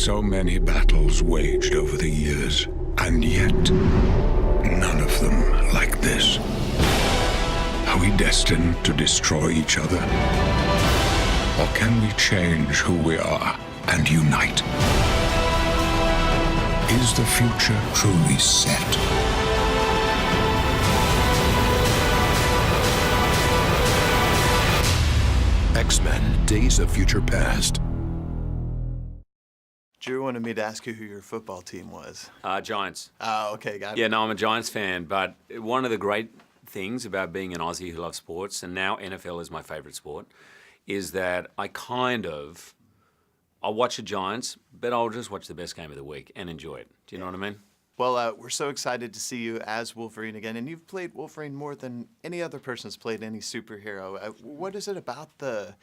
So many battles waged over the years, and yet none of them like this. Are we destined to destroy each other? Or can we change who we are and unite? Is the future truly set? X-Men: Days of Future Past. Drew wanted me to ask you who your football team was. Giants. Oh, okay, got it. Yeah, no, I'm a Giants fan, but one of the great things about being an Aussie who loves sports, and now NFL is my favourite sport, is that I'll watch the Giants, but I'll just watch the best game of the week and enjoy it. Do you know what I mean? Well, we're so excited to see you as Wolverine again, and you've played Wolverine more than any other person has played any superhero. What is it about the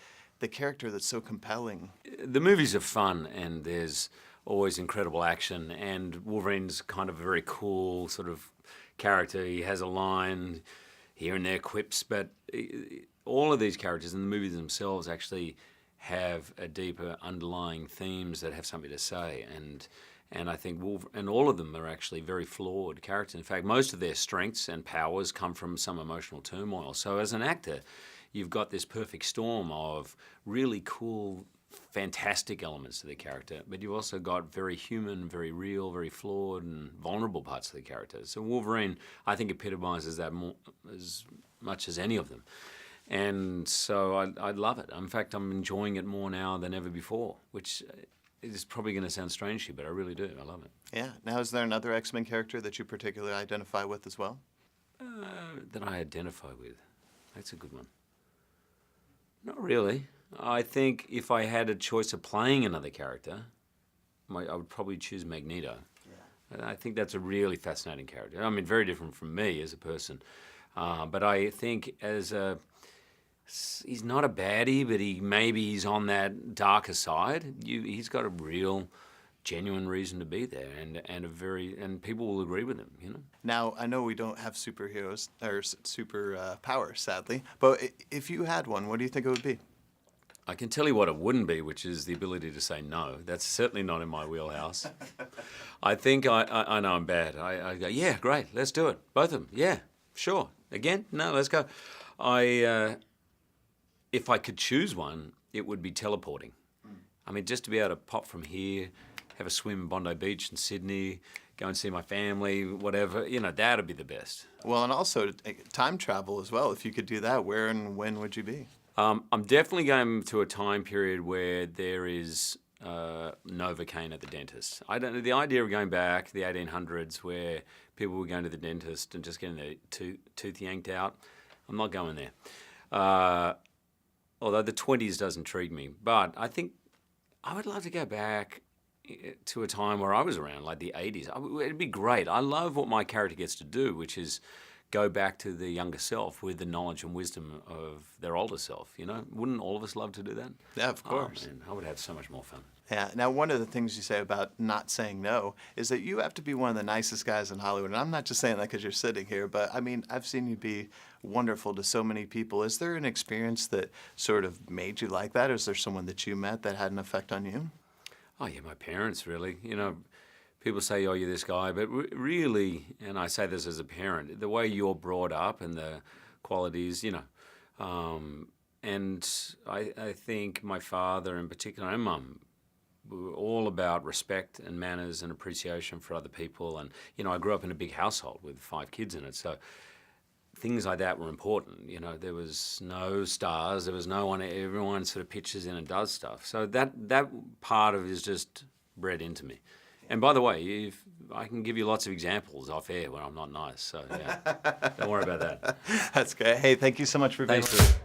character that's so compelling? The movies are fun, and there's always incredible action, and Wolverine's kind of a very cool sort of character. He has a line here and there, quips, but all of these characters in the movies themselves actually have a deeper underlying themes that have something to say, and I think and all of them are actually very flawed characters. In fact, most of their strengths and powers come from some emotional turmoil. So as an actor, you've got this perfect storm of really cool, fantastic elements to the character, but you've also got very human, very real, very flawed and vulnerable parts of the character. So Wolverine, I think, epitomizes that more, as much as any of them. And so I love it. In fact, I'm enjoying it more now than ever before, which is probably going to sound strange to you, but I really do. I love it. Yeah. Now, is there another X-Men character that you particularly identify with as well? That I identify with? That's a good one. Not really. I think if I had a choice of playing another character, I would probably choose Magneto. Yeah. I think that's a really fascinating character. I mean, very different from me as a person. But I think he's not a baddie, but he's on that darker side. He's got a real, genuine reason to be there, and people will agree with him. You know. Now, I know we don't have superheroes or super powers, sadly, but if you had one, what do you think it would be? I can tell you what it wouldn't be, which is the ability to say no. That's certainly not in my wheelhouse. I think I know I'm bad. I go, yeah, great, let's do it. Both of them, yeah, sure. Again? No, let's go. If I could choose one, it would be teleporting. I mean, just to be able to pop from here, have a swim in Bondi Beach in Sydney, go and see my family, whatever, that would be the best. Well, and also time travel as well. If you could do that, where and when would you be? I'm definitely going to a time period where there is Novocaine at the dentist. I don't know, the idea of going back to the 1800s where people were going to the dentist and just getting their tooth yanked out, I'm not going there. Although the 20s doesn't intrigue me. But I think I would love to go back to a time where I was around, like the 80s. It'd be great. I love what my character gets to do, which is go back to the younger self with the knowledge and wisdom of their older self, Wouldn't all of us love to do that? Yeah, of course. Oh, man, I would have so much more fun. Yeah. Now, one of the things you say about not saying no is that you have to be one of the nicest guys in Hollywood. And I'm not just saying that because you're sitting here, but I mean, I've seen you be wonderful to so many people. Is there an experience that sort of made you like that? Or is there someone that you met that had an effect on you? Oh, yeah, my parents, really. People say, oh, you're this guy, but really, and I say this as a parent, the way you're brought up and the qualities, and I think my father in particular and mum were all about respect and manners and appreciation for other people. And, I grew up in a big household with 5 kids in it, so things like that were important. There was no stars, there was no one, everyone sort of pitches in and does stuff. So that part of it is just bred into me. And by the way, I can give you lots of examples off air when I'm not nice. So, yeah, don't worry about that. That's great. Hey, thank you so much for being Thanks,